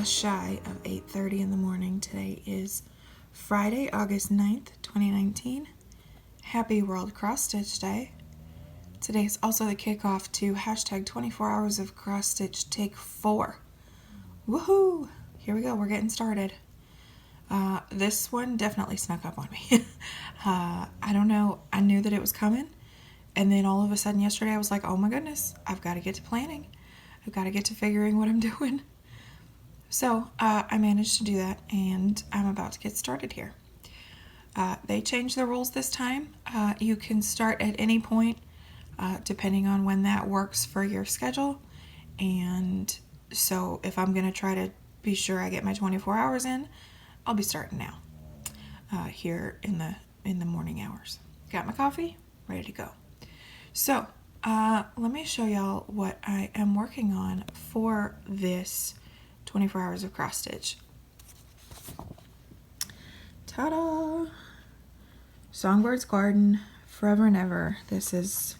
just shy of 8:30 in the morning. Today is Friday, August 9th, 2019. Happy World Cross Stitch Day. Today is also the kickoff to hashtag 24 hours of cross stitch take 4. Woohoo! Here we go, we're getting started. This one definitely snuck up on me. I don't know, I knew that it was coming, and then all of a sudden yesterday I was like, oh my goodness, I've got to get to planning. I've got to get to figuring what I'm doing. So I managed to do that, and I'm about to get started here. They changed the rules this time. You can start at any point, depending on when that works for your schedule. And so if I'm going to try to be sure I get my 24 hours in, I'll be starting now, here in the morning hours. Got my coffee, ready to go. So let me show y'all what I am working on for this 24 hours of cross stitch. Ta-da! Songbird's Garden, Forever and Ever. This is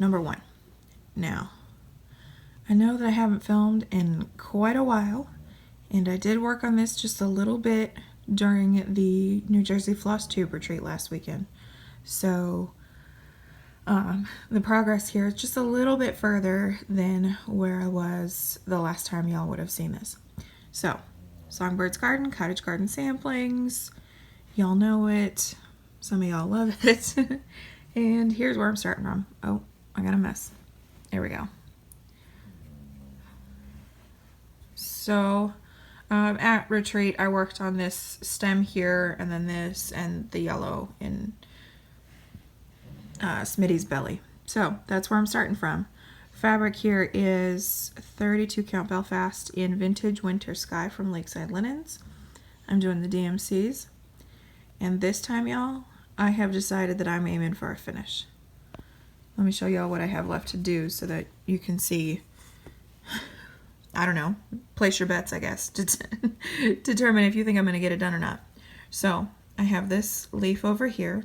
number 1. Now, I know that I haven't filmed in quite a while, and I did work on this just a little bit during the New Jersey FlossTube retreat last weekend. So the progress here is just a little bit further than where I was the last time y'all would have seen this. So, Songbird's Garden, Cottage Garden samplings. Y'all know it. Some of y'all love it. And here's where I'm starting from. Oh, I got a mess. There we go. So, at retreat, I worked on this stem here, and then this, and the yellow in Smitty's belly. So that's where I'm starting from. Fabric here is 32 count Belfast in Vintage Winter Sky from Lakeside Linens. I'm doing the DMCs. And this time, y'all, I have decided that I'm aiming for a finish. Let me show y'all what I have left to do so that you can see, I don't know, place your bets, I guess, to determine if you think I'm going to get it done or not. So I have this leaf over here.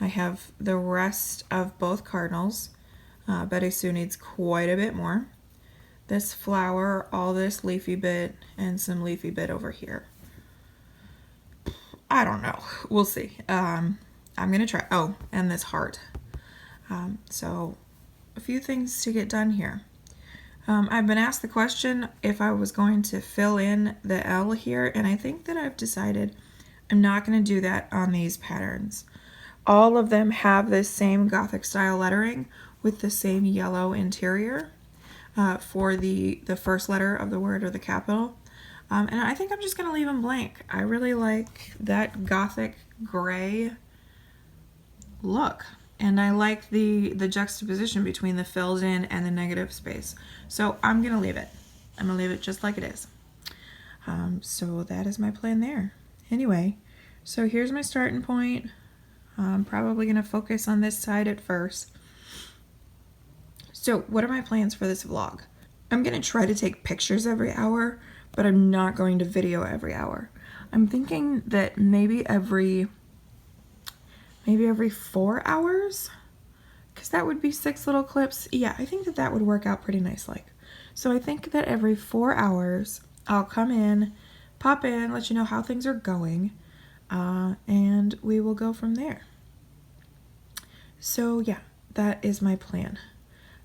I have the rest of both cardinals. Betty Sue needs quite a bit more. This flower, all this leafy bit, and some leafy bit over here. I don't know. We'll see. I'm going to try. Oh, and this heart. So a few things to get done here. I've been asked the question if I was going to fill in the L here, and I think that I've decided I'm not going to do that on these patterns. All of them have this same Gothic style lettering with the same yellow interior for the first letter of the word or the capital. And I think I'm just going to leave them blank. I really like that Gothic gray look. And I like the juxtaposition between the filled in and the negative space. So I'm going to leave it. I'm going to leave it just like it is. So that is my plan there. Anyway, so here's my starting point. I'm probably going to focus on this side at first. So what are my plans for this vlog? I'm going to try to take pictures every hour, but I'm not going to video every hour. I'm thinking that maybe every 4 hours, because that would be 6 little clips. Yeah, I think that would work out pretty nicely. So I think that every 4 hours, I'll come in, pop in, let you know how things are going, and we will go from there. So yeah, that is my plan.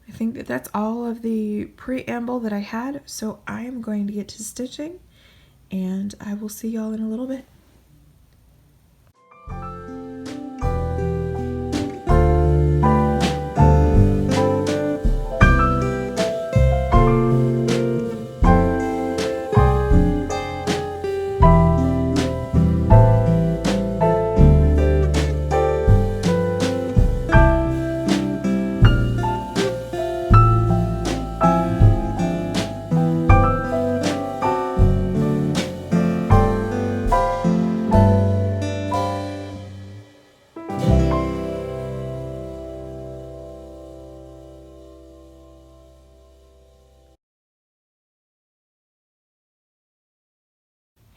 I think that that's all of the preamble that I had, so I am going to get to stitching, and I will see y'all in a little bit.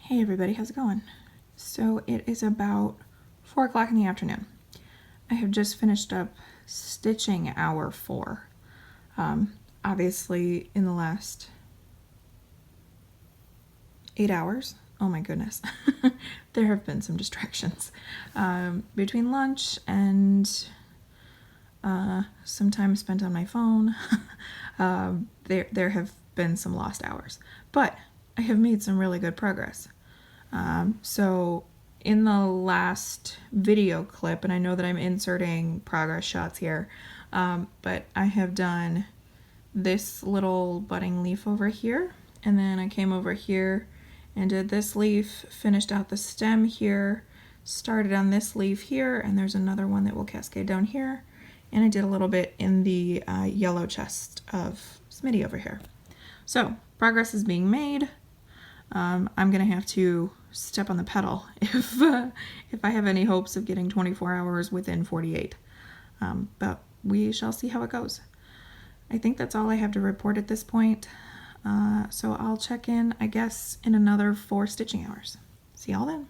Hey everybody, how's it going? So it is about 4 o'clock in the afternoon. I have just finished up stitching hour 4. Obviously in the last 8 hours. Oh my goodness. There have been some distractions. Between lunch and some time spent on my phone, there have been some lost hours. But I have made some really good progress. So in the last video clip, and I know that I'm inserting progress shots here, but I have done this little budding leaf over here, and then I came over here and did this leaf, finished out the stem here, started on this leaf here, and there's another one that will cascade down here, and I did a little bit in the yellow chest of Smitty over here. So progress is being made. I'm gonna have to step on the pedal if I have any hopes of getting 24 hours within 48, but we shall see how it goes. I think that's all I have to report at this point. So I'll check in, I guess, in another 4 stitching hours. See y'all then.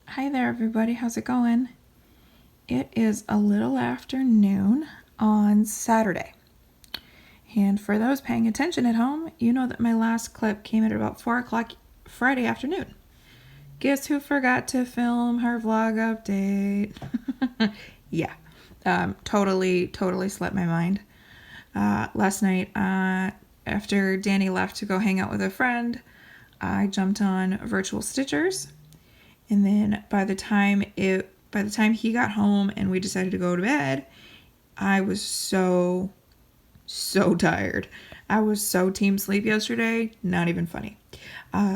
Hi there everybody, how's it going? It is a little after noon on Saturday. And for those paying attention at home, you know that my last clip came at about 4 o'clock Friday afternoon. Guess who forgot to film her vlog update? Yeah, totally slipped my mind. Last night, after Danny left to go hang out with a friend, I jumped on Virtual Stitchers. And then by the time he got home and we decided to go to bed, I was so tired. I was so team sleep yesterday, not even funny.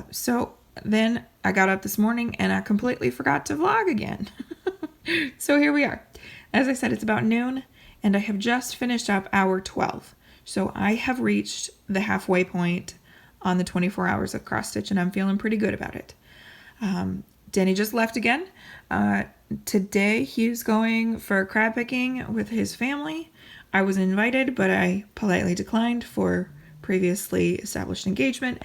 So then I got up this morning and I completely forgot to vlog again. So here we are. As I said, it's about noon and I have just finished up hour 12. So I have reached the halfway point on the 24 hours of cross stitch and I'm feeling pretty good about it. Danny just left again. Today he's going for crab picking with his family. I was invited, but I politely declined for previously established engagement.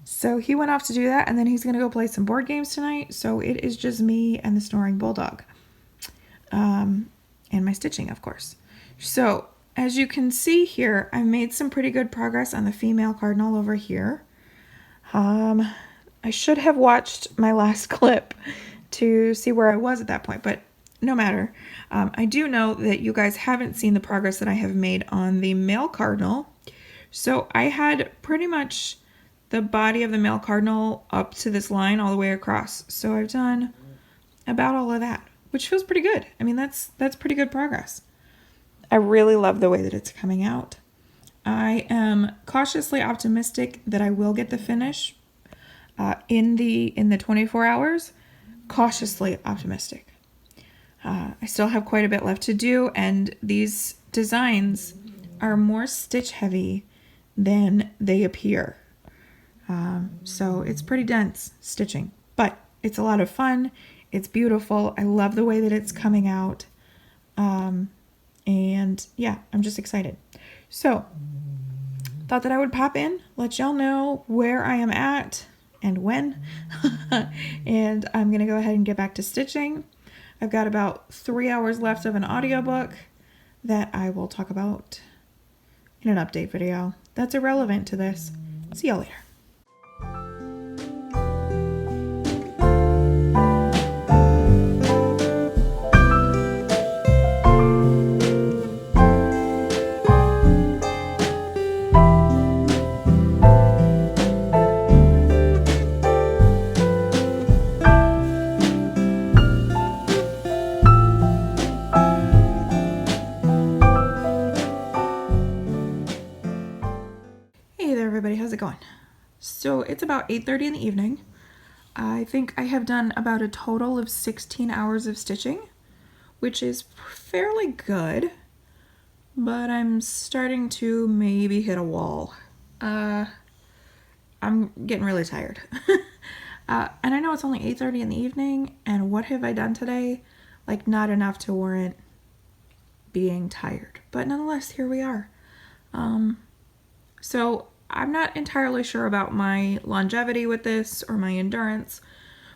So he went off to do that, and then he's going to go play some board games tonight. So it is just me and the snoring bulldog. And my stitching, of course. So as you can see here, I made some pretty good progress on the female cardinal over here. I should have watched my last clip to see where I was at that point, but no matter. I do know that you guys haven't seen the progress that I have made on the male cardinal. So I had pretty much the body of the male cardinal up to this line all the way across. So I've done about all of that, which feels pretty good. I mean, that's pretty good progress. I really love the way that it's coming out. I am cautiously optimistic that I will get the finish in the 24 hours. Cautiously optimistic. I still have quite a bit left to do, and these designs are more stitch heavy than they appear. So it's pretty dense stitching, but it's a lot of fun. It's beautiful. I love the way that it's coming out. And yeah, I'm just excited. So thought that I would pop in, let y'all know where I am at and when. And I'm going to go ahead and get back to stitching. I've got about 3 hours left of an audiobook that I will talk about in an update video. That's irrelevant to this. See y'all later. How's it going? So it's about 8:30 in the evening. I think I have done about a total of 16 hours of stitching, which is fairly good. but I'm starting to maybe hit a wall. I'm getting really tired. And I know it's only 8:30 in the evening, and what have I done today? Like, not enough to warrant being tired. But nonetheless, here we are. So I'm not entirely sure about my longevity with this or my endurance,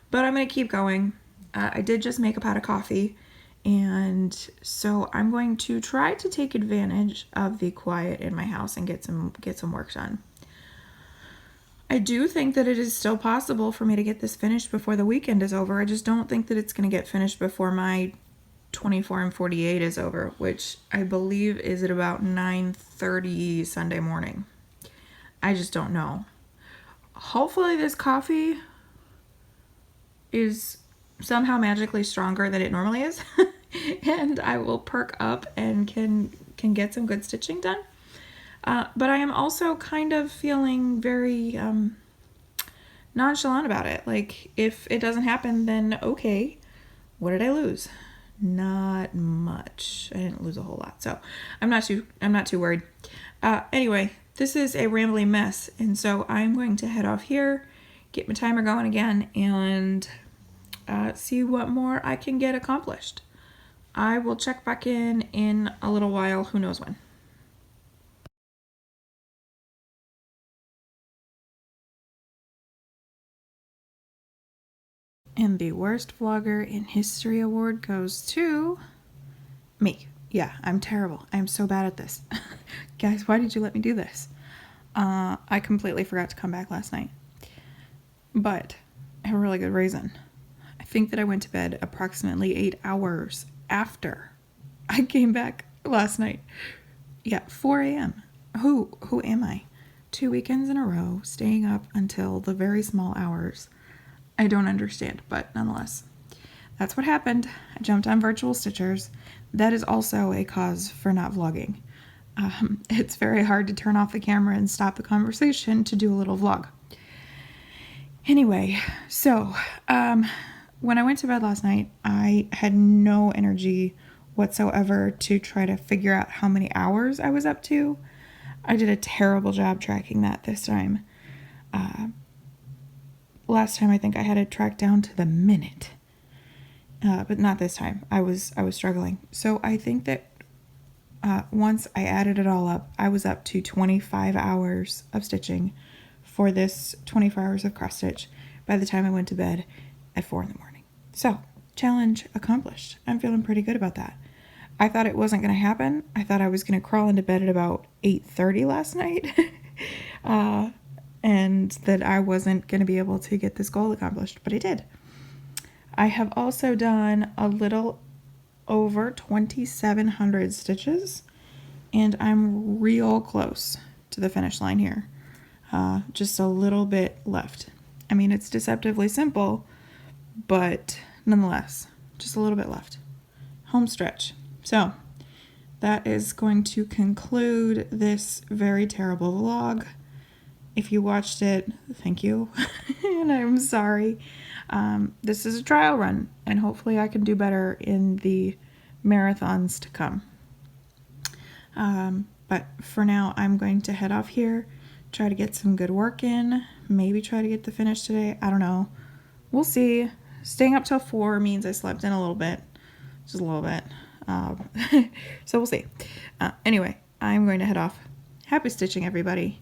but I'm going to keep going. I did just make a pot of coffee, and so I'm going to try to take advantage of the quiet in my house and get some work done. I do think that it is still possible for me to get this finished before the weekend is over. I just don't think that it's going to get finished before my 24 and 48 is over, which I believe is at about 9:30 Sunday morning. I just don't know. Hopefully this coffee is somehow magically stronger than it normally is and I will perk up and can get some good stitching done. But I am also kind of feeling very nonchalant about it. Like, if it doesn't happen, then okay. What did I lose? Not much. I didn't lose a whole lot, so I'm not too worried. Anyway, this is a rambling mess, and so I'm going to head off here, get my timer going again, and see what more I can get accomplished. I will check back in a little while, who knows when. And the worst vlogger in history award goes to me. Yeah, I'm terrible. I'm so bad at this. Guys, why did you let me do this? I completely forgot to come back last night. But I have a really good reason. I think that I went to bed approximately 8 hours after I came back last night. Yeah, 4 a.m. Who am I? 2 weekends in a row, staying up until the very small hours. I don't understand, but nonetheless, that's what happened. I jumped on virtual stitchers. That is also a cause for not vlogging. It's very hard to turn off the camera and stop the conversation to do a little vlog. Anyway, so when I went to bed last night, I had no energy whatsoever to try to figure out how many hours I was up to. I did a terrible job tracking that this time. Last time I think I had it tracked down to the minute, but not this time. I was struggling. So I think that once I added it all up, I was up to 25 hours of stitching for this 24 hours of cross stitch by the time I went to bed at 4 in the morning. So challenge accomplished. I'm feeling pretty good about that. I thought it wasn't going to happen. I thought I was going to crawl into bed at about 8:30 last night. And that I wasn't going to be able to get this goal accomplished, but I did. I have also done a little over 2,700 stitches, and I'm real close to the finish line here. Just a little bit left. I mean, it's deceptively simple, but nonetheless, just a little bit left. Home stretch. So that is going to conclude this very terrible vlog. If you watched it, thank you, and I'm sorry. This is a trial run, and hopefully I can do better in the marathons to come. But for now, I'm going to head off here, try to get some good work in, maybe try to get the finish today. I don't know. We'll see. Staying up till 4 means I slept in a little bit, just a little bit. So we'll see. Anyway, I'm going to head off. Happy stitching, everybody.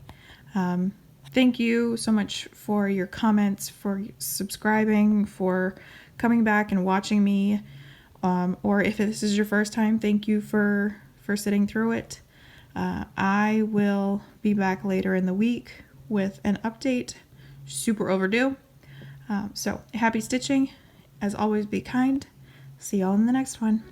Thank you so much for your comments, for subscribing, for coming back and watching me. Or if this is your first time, thank you for sitting through it. I will be back later in the week with an update. Super overdue. So happy stitching. As always, be kind. See y'all in the next one.